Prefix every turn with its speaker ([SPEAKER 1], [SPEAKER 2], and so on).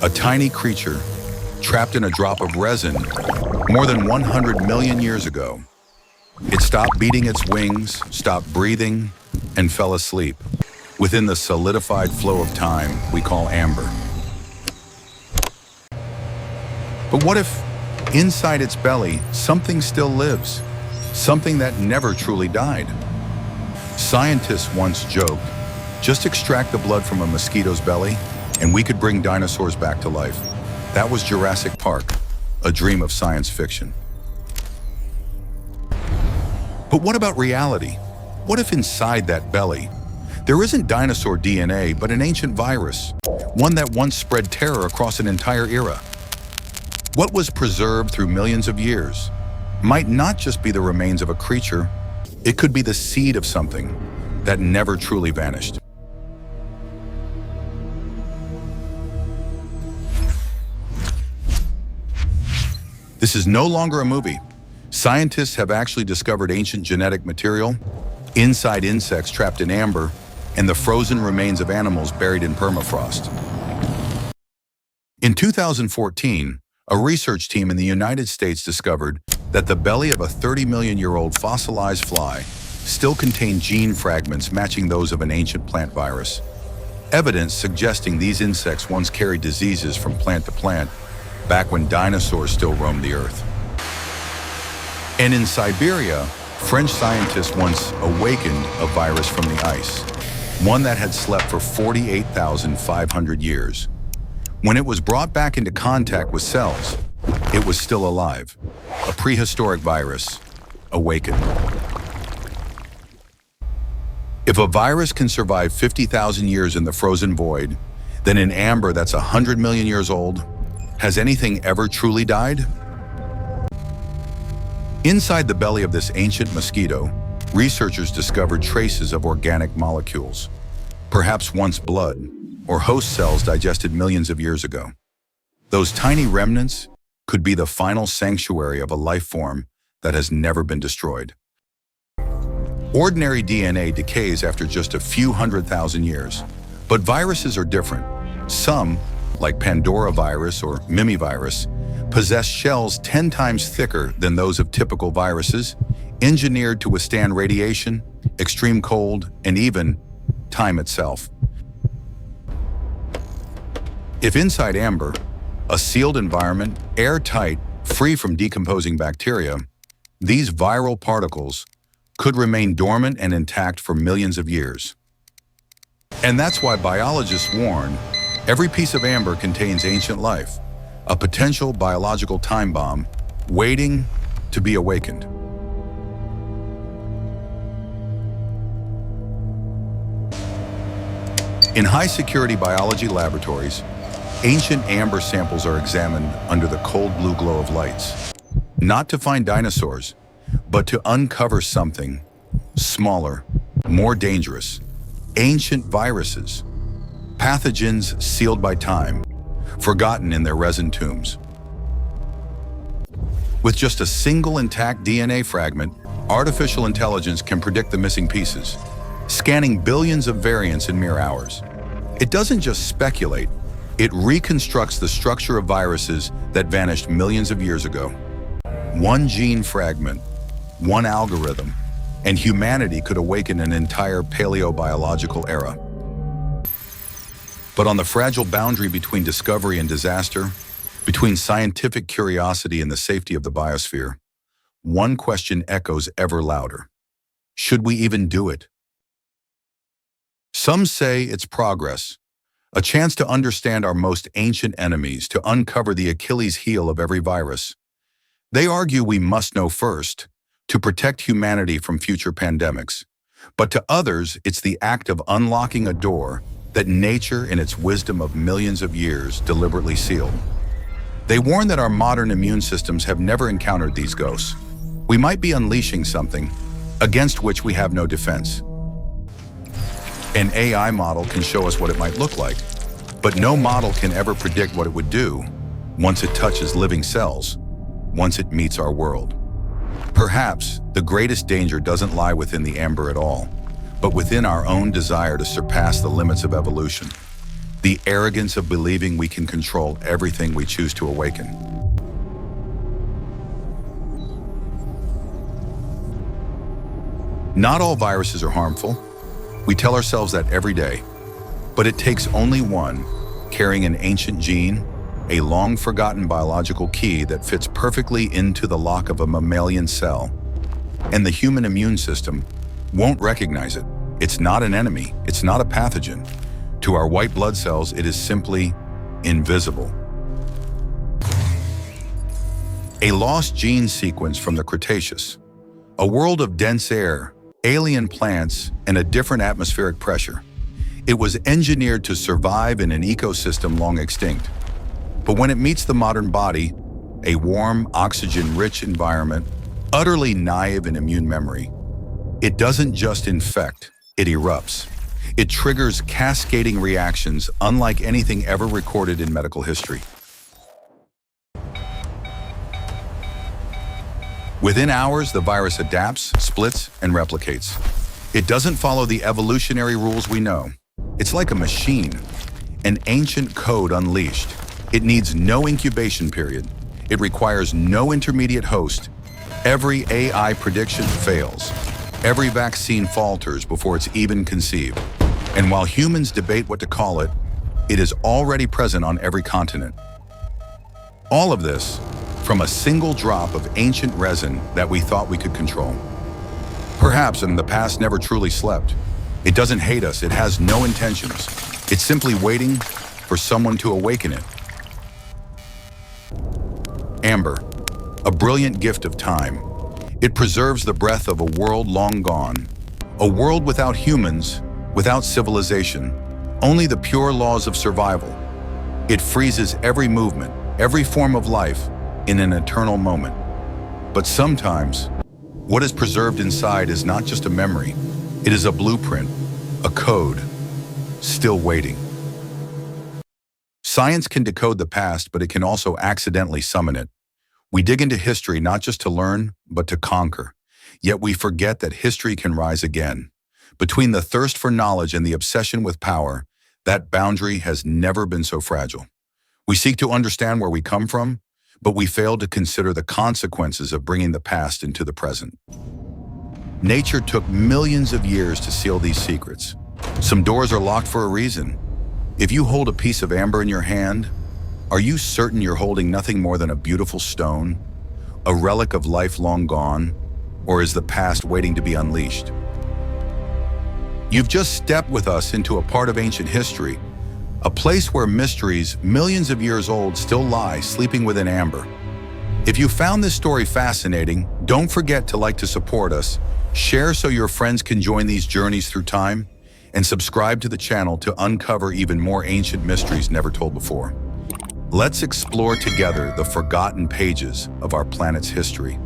[SPEAKER 1] a tiny creature trapped in a drop of resin more than 100 million years ago. It stopped beating its wings, stopped breathing, and fell asleep within the solidified flow of time we call amber. But what if inside its belly something still lives, something that never truly died? Scientists once joked, just extract the blood from a mosquito's belly and we could bring dinosaurs back to life. That was Jurassic Park, a dream of science fiction. But what about reality? What if inside that belly, there isn't dinosaur DNA, but an ancient virus, one that once spread terror across an entire era? What was preserved through millions of years might not just be the remains of a creature, it could be the seed of something that never truly vanished. This is no longer a movie. Scientists have actually discovered ancient genetic material inside insects trapped in amber and the frozen remains of animals buried in permafrost. In 2014, a research team in the United States discovered that the belly of a 30-million-year-old fossilized fly still contained gene fragments matching those of an ancient plant virus. Evidence suggesting these insects once carried diseases from plant to plant back when dinosaurs still roamed the earth. And in Siberia, French scientists once awakened a virus from the ice, one that had slept for 48,500 years. When it was brought back into contact with cells, it was still alive. A prehistoric virus, awakened. If a virus can survive 50,000 years in the frozen void, then in amber that's 100 million years old, has anything ever truly died? Inside the belly of this ancient mosquito, researchers discovered traces of organic molecules, perhaps once blood, or host cells digested millions of years ago. Those tiny remnants could be the final sanctuary of a life form that has never been destroyed. Ordinary DNA decays after just a few 100,000 years, but viruses are different. Some, like Pandora virus or Mimivirus, possess shells 10 times thicker than those of typical viruses, engineered to withstand radiation, extreme cold, and even time itself. If inside amber, a sealed environment, airtight, free from decomposing bacteria, these viral particles could remain dormant and intact for millions of years. And that's why biologists warn, every piece of amber contains ancient life, a potential biological time bomb waiting to be awakened. In high-security biology laboratories, ancient amber samples are examined under the cold blue glow of lights, not to find dinosaurs, but to uncover something smaller, more dangerous, ancient viruses, pathogens sealed by time, forgotten in their resin tombs. With just a single intact DNA fragment, artificial intelligence can predict the missing pieces, scanning billions of variants in mere hours. It doesn't just speculate, it reconstructs the structure of viruses that vanished millions of years ago. One gene fragment, one algorithm, and humanity could awaken an entire paleobiological era. But on the fragile boundary between discovery and disaster, between scientific curiosity and the safety of the biosphere, one question echoes ever louder. Should we even do it? Some say it's progress, a chance to understand our most ancient enemies, to uncover the Achilles heel of every virus. They argue we must know first, to protect humanity from future pandemics. But to others, it's the act of unlocking a door that nature, in its wisdom of millions of years, deliberately sealed. They warn that our modern immune systems have never encountered these ghosts. We might be unleashing something against which we have no defense. An AI model can show us what it might look like, but no model can ever predict what it would do once it touches living cells, once it meets our world. Perhaps the greatest danger doesn't lie within the amber at all, but within our own desire to surpass the limits of evolution. The arrogance of believing we can control everything we choose to awaken. Not all viruses are harmful. We tell ourselves that every day. But it takes only one, carrying an ancient gene, a long-forgotten biological key that fits perfectly into the lock of a mammalian cell. And the human immune system won't recognize it. It's not an enemy. It's not a pathogen. To our white blood cells, it is simply invisible. A lost gene sequence from the Cretaceous. A world of dense air, alien plants, and a different atmospheric pressure. It was engineered to survive in an ecosystem long extinct. But when it meets the modern body, a warm, oxygen-rich environment, utterly naive in immune memory, it doesn't just infect, it erupts. It triggers cascading reactions unlike anything ever recorded in medical history. Within hours, the virus adapts, splits, and replicates. It doesn't follow the evolutionary rules we know. It's like a machine, an ancient code unleashed. It needs no incubation period. It requires no intermediate host. Every AI prediction fails. Every vaccine falters before it's even conceived. And while humans debate what to call it, it is already present on every continent. All of this from a single drop of ancient resin that we thought we could control. Perhaps the past never truly slept. It doesn't hate us, it has no intentions. It's simply waiting for someone to awaken it. Amber, a brilliant gift of time. It preserves the breath of a world long gone. A world without humans, without civilization, only the pure laws of survival. It freezes every movement, every form of life, in an eternal moment. But sometimes, what is preserved inside is not just a memory. It is a blueprint, a code, still waiting. Science can decode the past, but it can also accidentally summon it. We dig into history not just to learn, but to conquer. Yet we forget that history can rise again. Between the thirst for knowledge and the obsession with power, that boundary has never been so fragile. We seek to understand where we come from, but we fail to consider the consequences of bringing the past into the present. Nature took millions of years to seal these secrets. Some doors are locked for a reason. If you hold a piece of amber in your hand, are you certain you're holding nothing more than a beautiful stone, a relic of life long gone, or is the past waiting to be unleashed? You've just stepped with us into a part of ancient history, a place where mysteries millions of years old still lie sleeping within amber. If you found this story fascinating, don't forget to support us, share so your friends can join these journeys through time, and subscribe to the channel to uncover even more ancient mysteries never told before. Let's explore together the forgotten pages of our planet's history.